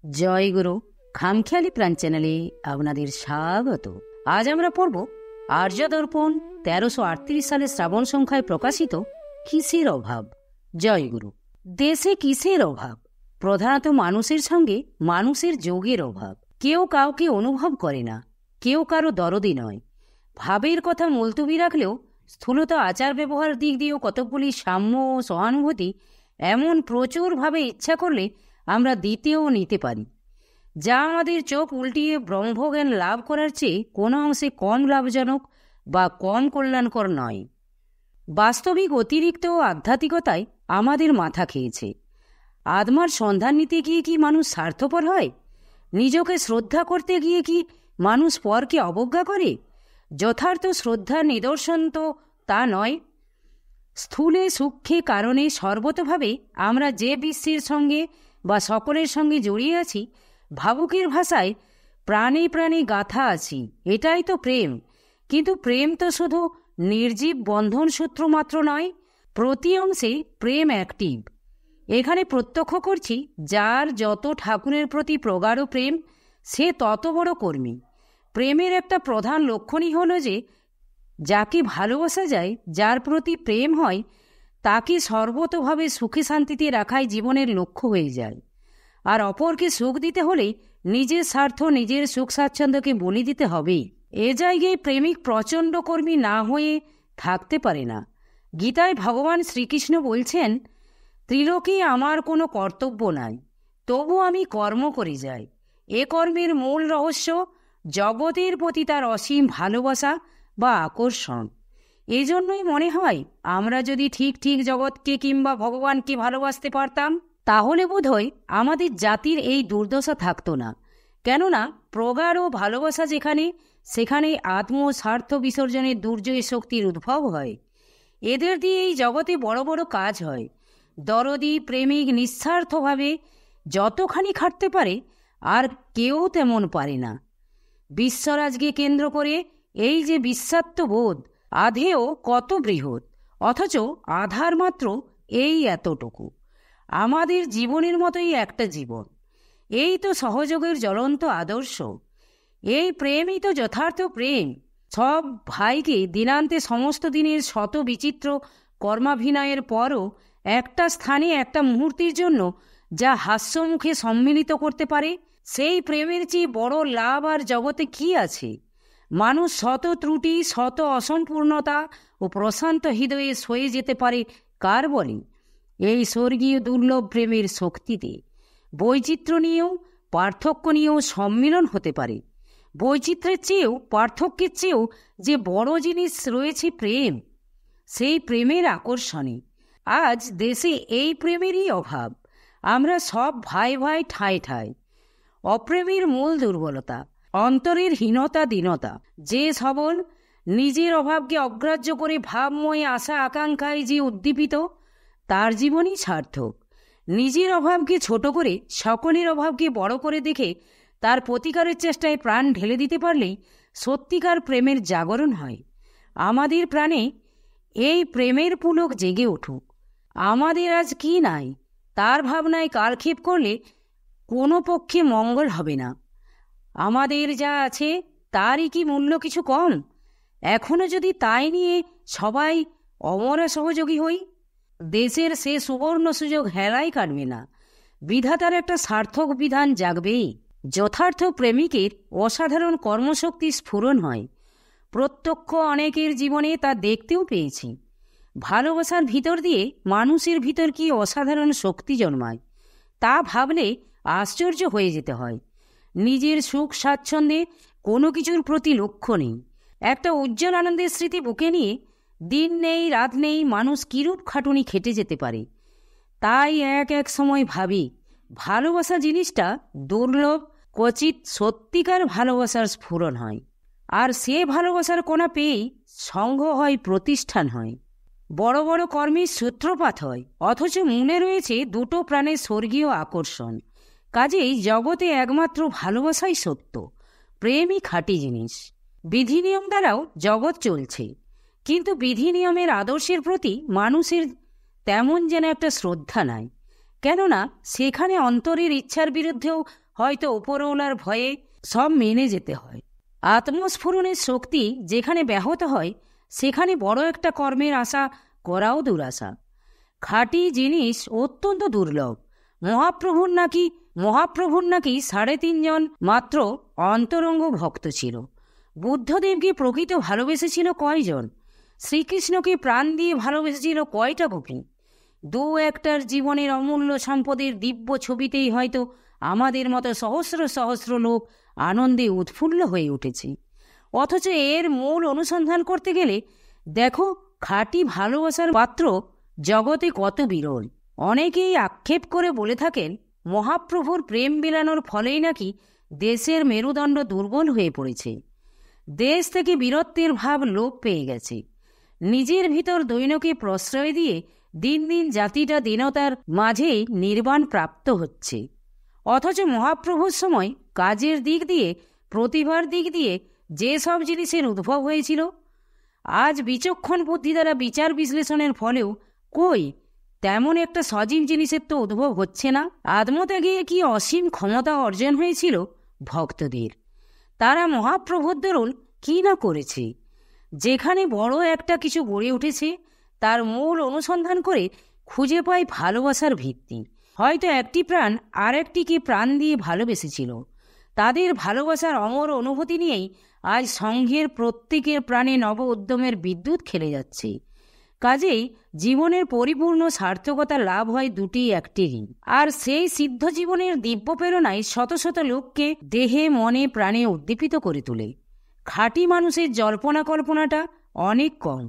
জয় গুরু। খামখেয়ালি প্রাণ চ্যানেলে আপনাদের স্বাগত। আজ আমরা পড়ব আর্য দর্পণ 1338 সালে শ্রাবণ সংখ্যায় প্রকাশিত কিসের অভাব। জয় গুরু। দেশে কিসের অভাব? প্রধানত মানুষের সঙ্গে মানুষের যোগের অভাব। কেউ কাউকে অনুভব করে না, কেউ কারো দরদি নয়। ভাবের কথা মুলতুবি রাখলেও স্থূলত আচার ব্যবহার দিক দিয়েও কতকগুলি সাম্য ও সহানুভূতি এমন প্রচুরভাবে ইচ্ছা করলে আমরা দিতেও নিতে পারি, যা আমাদের চোখ উল্টিয়ে ব্রহ্মজ্ঞান লাভ করার চেয়ে কোনো অংশে কম লাভজনক বা কম কল্যাণকর নয়। বাস্তবিক অতিরিক্ত আধ্যাত্মিকতায় আমাদের মাথা খেয়েছে। আত্মার সন্ধান নিতে গিয়ে কি মানুষ স্বার্থপর হয়? নিজকে শ্রদ্ধা করতে গিয়ে কি মানুষ পরকে অবজ্ঞা করে? যথার্থ শ্রদ্ধার নিদর্শন তো তা নয়। স্থূলে সূক্ষ্মে কারণে সর্বতভাবে আমরা যে বিশ্বের সঙ্গে বা সকলের সঙ্গে জড়িয়ে আছি, ভাবুকের ভাষায় প্রাণে প্রাণে গাথা আছি, এটাই তো প্রেম। কিন্তু প্রেম তো শুধু নির্জীব বন্ধন সূত্র মাত্র নয়, প্রতি অংশে প্রেম অ্যাক্টিভ। এখানে প্রত্যক্ষ করছি, যার যত ঠাকুরের প্রতি প্রগাঢ় প্রেম, সে তত বড় কর্মী। প্রেমের একটা প্রধান লক্ষণই হল যে, যাকে ভালোবাসা যায়, যার প্রতি প্রেম হয়, তাকে সর্বতভাবে সুখে শান্তিতে রাখাই জীবনের লক্ষ্য হয়ে যায়। আর অপরকে সুখ দিতে হলে নিজের স্বার্থ, নিজের সুখ স্বাচ্ছন্দ্যকে বলি দিতে হবেই। এ জায়গায় প্রেমিক প্রচণ্ড কর্মী না হয়ে থাকতে পারে না। গীতায় ভগবান শ্রীকৃষ্ণ বলছেন, ত্রিলোকে আমার কোনো কর্তব্য নাই, তবু আমি কর্ম করে যাই। এ কর্মের মূল রহস্য জগতের প্রতি তার অসীম ভালোবাসা বা আকর্ষণ। এজন্যই মনে হয়, আমরা যদি ঠিক ঠিক জগৎকে কিংবা ভগবানকে ভালোবাসতে পারতাম, তাহলে বোধহয় আমাদের জাতির এই দুর্দশা থাকতো না। কেননা প্রগাঢ় ভালোবাসা যেখানে, সেখানে আত্মস্বার্থ বিসর্জনের দুর্জয় শক্তির উদ্ভব হয়। এদের দিয়ে এই জগতে বড় বড় কাজ হয়। দরদি প্রেমিক নিঃস্বার্থভাবে যতখানি খাটতে পারে, আর কেউ তেমন পারে না। বিশ্বরাজকে কেন্দ্র করে এই যে বিশ্বাত্মবোধ, আধেও কত বৃহৎ, অথচ আধার মাত্র এই এতটুকু। আমাদের জীবনের মতোই একটা জীবন। এই তো সহযোগের জ্বলন্ত আদর্শ। এই প্রেমই তো যথার্থ প্রেম। সব ভাইকে দিনান্তে সমস্ত দিনের শত বিচিত্র কর্মাভিনয়ের পরও একটা স্থানে একটা মুহূর্তের জন্য যা হাস্যমুখে সম্মিলিত করতে পারে, সেই প্রেমের চেয়ে বড় লাভ আর জগতে কি আছে? মানুষ শত ত্রুটি, শত অসম্পূর্ণতা ও প্রশান্ত হৃদয়ে সয়ে যেতে পারে কার বলে? এই স্বর্গীয় দুর্লভ প্রেমের শক্তিতে। বৈচিত্র্য নিয়েও পার্থক্য নিয়েও সম্মিলন হতে পারে। বৈচিত্র্যের চেয়েও পার্থক্যের চেয়েও যে বড় জিনিস রয়েছে প্রেম, সেই প্রেমের আকর্ষণে। আজ দেশে এই প্রেমেরই অভাব। আমরা সব ভাই ভাই ঠায় ঠায়। অপ্রেমের মূল দুর্বলতা, অন্তরের হীনতা দীনতা। যে সবল, নিজের অভাবকে অগ্রাহ্য করে ভাবময় আশা আকাঙ্ক্ষায় যে উদ্দীপিত, তার জীবনই সার্থক। নিজের অভাবকে ছোট করে সকলের অভাবকে বড় করে দেখে তার প্রতিকারের চেষ্টায় প্রাণ ঢেলে দিতে পারলেই সত্যিকার প্রেমের জাগরণ হয়। আমাদের প্রাণে এই প্রেমের পুলক জেগে উঠুক। আমাদের আজ কি নাই, তার ভাবনায় কালক্ষেপ করলে কোনো পক্ষে মঙ্গল হবে না। আমাদের যা আছে তারই কি মূল্য কিছু কম? এখনো যদি তাই নিয়ে সবাই অমরা সহযোগী হই, দেশের সে সুবর্ণ সুযোগ হেলাই কাটবে না। বিধাতার একটা সার্থক বিধান জাগবেই। যথার্থ প্রেমিকের অসাধারণ কর্মশক্তি স্ফুরণ হয়। প্রত্যক্ষ অনেকের জীবনে তা দেখতেও পেয়েছি। ভালোবাসার ভিতর দিয়ে মানুষের ভিতর কি অসাধারণ শক্তি জন্মায়, তা ভাবলে আশ্চর্য হয়ে যেতে হয়। নিজের সুখ স্বাচ্ছন্দ্যে কোনো কিছুর প্রতি লক্ষ্য নেই। একটা উজ্জ্বল আনন্দের স্মৃতি বুকে নিয়ে দিন নেই রাত নেই মানুষ কিরূপ খাটুনি খেটে যেতে পারে। তাই এক এক সময় ভাবি, ভালোবাসা জিনিসটা দুর্লভ। ক্বচিৎ সত্যিকার ভালোবাসার স্ফুরণ হয়, আর সে ভালোবাসার কোনা পেয়েই সংঘ হয়, প্রতিষ্ঠান হয়, বড় বড় কর্মের সূত্রপাত হয়। অথচ মনে রয়েছে দুটো প্রাণের স্বর্গীয় আকর্ষণ। কাজেই জগতে একমাত্র ভালোবাসাই সত্য, প্রেমই খাঁটি জিনিস। বিধিনিয়ম দ্বারাও জগৎ চলছে, কিন্তু বিধিনিয়মের আদর্শের প্রতি মানুষের তেমন যেন একটা শ্রদ্ধা নাই। কেননা সেখানে অন্তরের ইচ্ছার বিরুদ্ধেও হয়তো উপরওয়ালার ভয়ে সব মেনে যেতে হয়। আত্মস্ফুরণের শক্তি যেখানে ব্যাহত হয় সেখানে বড় একটা কর্মের আশা করাও দুরাশা। খাঁটি জিনিস অত্যন্ত দুর্লভ। মহাপ্রভুর নাকি 3.5 জন মাত্র অন্তরঙ্গ ভক্ত ছিল। বুদ্ধদেবকে প্রকৃত ভালোবেসেছিল কয়জন? শ্রীকৃষ্ণকে প্রাণ দিয়ে ভালোবেসেছিল কয়টা গোপী? 2-1টার জীবনের অমূল্য সম্পদের দিব্য ছবিতেই হয়তো আমাদের মতো সহস্র সহস্র লোক আনন্দে উৎফুল্ল হয়ে উঠেছে। অথচ এর মূল অনুসন্ধান করতে গেলে দেখো, খাঁটি ভালোবাসার পাত্র জগতে কত বিরল। অনেকেই আক্ষেপ করে বলে থাকেন মহাপ্রভুর প্রেম বিলানোর ফলেই নাকি দেশের মেরুদণ্ড দুর্বল হয়ে পড়েছে। দেশ থেকে বীরত্বের ভাব লোপ পেয়ে গেছে। নিজের ভিতর দৈনকে প্রশ্রয় দিয়ে দিন দিন জাতিটা দীনতার মাঝেই নির্বাণ প্রাপ্ত হচ্ছে। অথচ মহাপ্রভুর সময় কাজের দিক দিয়ে, প্রতিভার দিক দিয়ে যে সব জিনিসের উদ্ভব হয়েছিল, আজ বিচক্ষণ বুদ্ধি দ্বারা বিচার বিশ্লেষণের ফলেও কই তেমন একটা সজীব জিনিসের তো উদ্ভব হচ্ছে না। আত্মত্যাগে কি অসীম ক্ষমতা অর্জন হয়েছিল ভক্তদের! তারা মহাপ্রভুর দরুন কি না করেছে। যেখানে বড় একটা কিছু গড়ে উঠেছে তার মূল অনুসন্ধান করে খুঁজে পায় ভালোবাসার ভিত্তি। হয়তো একটি প্রাণ আর একটিকে প্রাণ দিয়ে ভালোবেসেছিল। তাদের ভালোবাসার অমর অনুভূতি নিয়েই আজ সংঘের প্রত্যেকের প্রাণে নব উদ্যমের বিদ্যুৎ খেলে যাচ্ছে। কাজেই জীবনের পরিপূর্ণ সার্থকতা লাভ হয় দুটি একটিরই। আর সেই সিদ্ধ জীবনের দিব্য প্রেরণায় শত শত লোককে দেহে মনে প্রাণে উদ্দীপিত করে তোলে। খাঁটি মানুষের জল্পনা কল্পনাটা অনেক কম।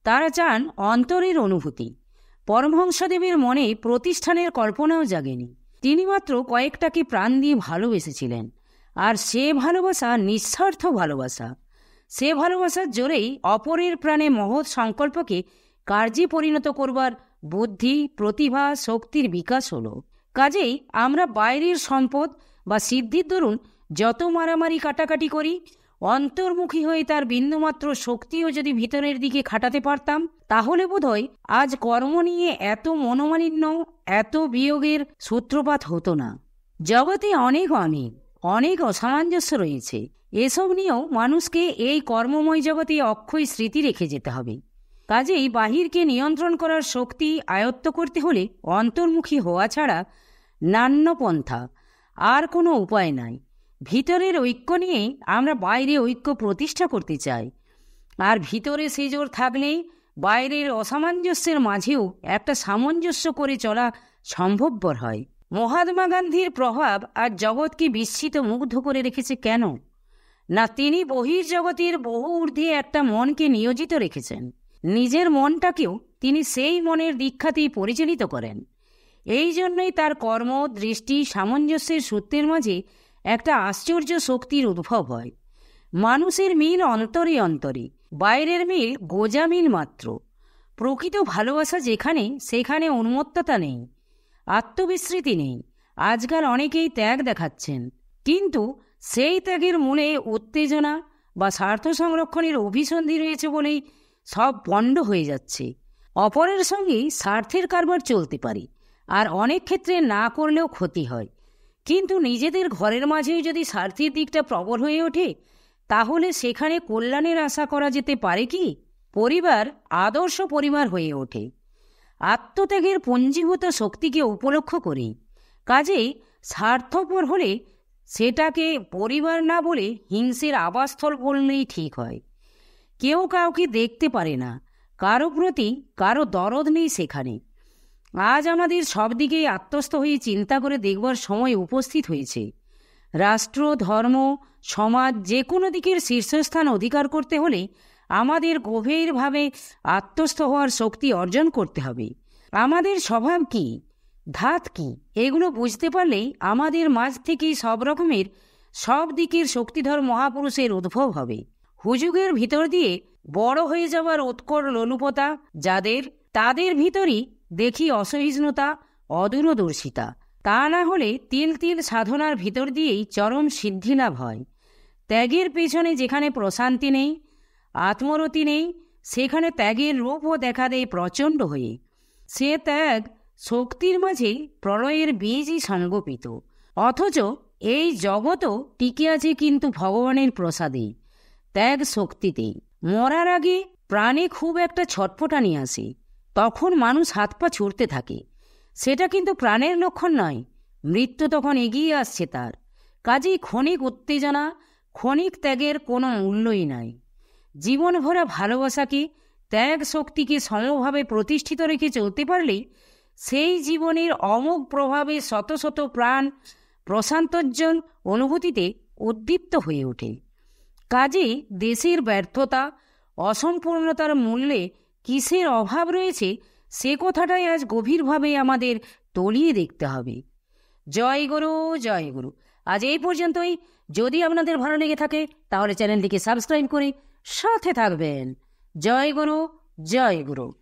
তারা চান অন্তরের অনুভূতি। পরমহংসদেবের মনে প্রতিষ্ঠানের কল্পনাও জাগেনি। তিনি মাত্র কয়েকটাকে প্রাণ দিয়ে ভালোবেসেছিলেন। আর সে ভালোবাসা নিঃস্বার্থ ভালোবাসা। সে ভালোবাসার জোরেই অপরের প্রাণে মহৎ সংকল্পকে কার্যে পরিণত করবার বুদ্ধি, প্রতিভা, শক্তির বিকাশ হলো। কাজেই আমরা বাইরের সম্পদ বা সিদ্ধির দরুন যত মারামারি কাটাকাটি করি, অন্তর্মুখী হয়ে তার বিন্দুমাত্র শক্তিও যদি ভিতরের দিকে খাটাতে পারতাম, তাহলে বোধহয় আজ কর্ম নিয়ে এত মনোমালিন্য, এত বিয়োগের সূত্রপাত হতো না। জগতে অনেক অসামঞ্জস্য রয়েছে। এসব নিয়েও মানুষকে এই কর্মময় জগতে অক্ষয় স্মৃতি রেখে যেতে হবে। কাজেই বাহিরকে নিয়ন্ত্রণ করার শক্তি আয়ত্ত করতে হলে অন্তর্মুখী হওয়া ছাড়া নান্যপন্থা আর কোনো উপায় নাই। ভিতরের ঐক্য নিয়েই আমরা বাইরে ঐক্য প্রতিষ্ঠা করতে চাই। আর ভিতরে সেজোর থাকলেই বাইরের অসামঞ্জস্যের মাঝেও একটা সামঞ্জস্য করে চলা সম্ভবপর হয়। মহাত্মা গান্ধীর প্রভাব আর জগৎকে বিস্মিত মুগ্ধ করে রেখেছে কেন? না, তিনি বহির্জগতের বহু ঊর্ধ্বে একটা মনকে নিয়োজিত রেখেছেন। নিজের মনটাকেও তিনি সেই মনের দীক্ষাতেই পরিচালিত করেন। এই জন্যই তার কর্ম, দৃষ্টি, সামঞ্জস্যের সূত্রের মাঝে একটা আশ্চর্য শক্তির উদ্ভব হয়। মানুষের মিল অন্তরে অন্তরে, বাইরের মিল গোজা মিল মাত্র। প্রকৃত ভালোবাসা যেখানে, সেখানে উন্মত্ততা নেই, আত্মবিস্মৃতি নেই। আজকাল অনেকেই ত্যাগ দেখাচ্ছেন, কিন্তু সেই ত্যাগের মূলে উত্তেজনা বা স্বার্থ সংরক্ষণের অভিসন্ধি রয়েছে বলেই সব পণ্ড হয়ে যাচ্ছে। অপরের সঙ্গে স্বার্থের কারবার চলতে পারে, আর অনেক ক্ষেত্রে না করলেও ক্ষতি হয়। কিন্তু নিজেদের ঘরের মাঝেও যদি স্বার্থের দিকটা প্রবল হয়ে ওঠে, তাহলে সেখানে কল্যাণের আশা করা যেতে পারে কি? পরিবার আদর্শ পরিবার হয়ে ওঠে আত্মত্যাগের পঞ্জীভূত শক্তিকে উপলক্ষ করি। কাজেই স্বার্থপর হলে সেটাকে পরিবার না বলে হিংসের আবাসস্থল বললেই ঠিক হয়। কেউ কাউকে দেখতে পারে না, কারো প্রতি কারো দরদ নেই সেখানে। আজ আমাদের সব দিকেই আত্মস্থ হয়ে চিন্তা করে দেখবার সময় উপস্থিত হয়েছে। রাষ্ট্র, ধর্ম, সমাজ যে কোনো দিকের শীর্ষস্থান অধিকার করতে হলে আমাদের গভীরভাবে আত্মস্থ হওয়ার শক্তি অর্জন করতে হবে। আমাদের স্বভাব কি, ধাত কি, এগুলো বুঝতে পারলেই আমাদের মাঝ থেকেই সব রকমের, সব দিকের শক্তিধর মহাপুরুষের উদ্ভব হবে। হুজুগের ভিতর দিয়ে বড় হয়ে যাওয়ার উৎকট লোলুপতা যাদের, তাদের ভিতরই দেখি অসহিষ্ণুতা, অদূরদর্শিতা। তা না হলে তিল তিল সাধনার ভিতর দিয়েই চরম সিদ্ধিলাভ হয়। ত্যাগের পেছনে যেখানে প্রশান্তি নেই, আত্মরতি নেই, সেখানে ত্যাগের রূপও দেখা দেয় প্রচণ্ড হয়ে। সে ত্যাগ শক্তির মাঝে প্রলয়ের বীজই সংগোপিত। অথচ এই জগৎও টিকে আছে কিন্তু ভগবানের প্রসাদেই, ত্যাগ শক্তিতেই। মরার আগে প্রাণে খুব একটা ছটফটানি আসে, তখন মানুষ হাত পা ছুড়তে থাকে। সেটা কিন্তু প্রাণের লক্ষণ নয়, মৃত্যু তখন এগিয়ে আসছে তার। কাজেই ক্ষণিক উত্তেজনা, ক্ষণিক ত্যাগের কোনো মূল্যই নাই। জীবন ভরা ভালোবাসাকে, ত্যাগ শক্তিকে সমভাবে প্রতিষ্ঠিত রেখে চলতে পারলেই সেই জীবনের অমোঘ প্রভাবে শত শত প্রাণ প্রশান্তোজ্জ্বল অনুভূতিতে উদ্দীপ্ত হয়ে ওঠে। কাজেই দেশের ব্যর্থতা, অসম্পূর্ণতার মূল্যে কিসের অভাব রয়েছে সে কথাটাই আজ গভীরভাবে আমাদের তলিয়ে দেখতে হবে। জয় গুরু, জয় গুরু। আজ এই পর্যন্তই। যদি আপনাদের ভালো লেগে থাকে তাহলে চ্যানেলটিকে সাবস্ক্রাইব করে সাথে থাকবেন। জয় গুরু, জয় গুরু।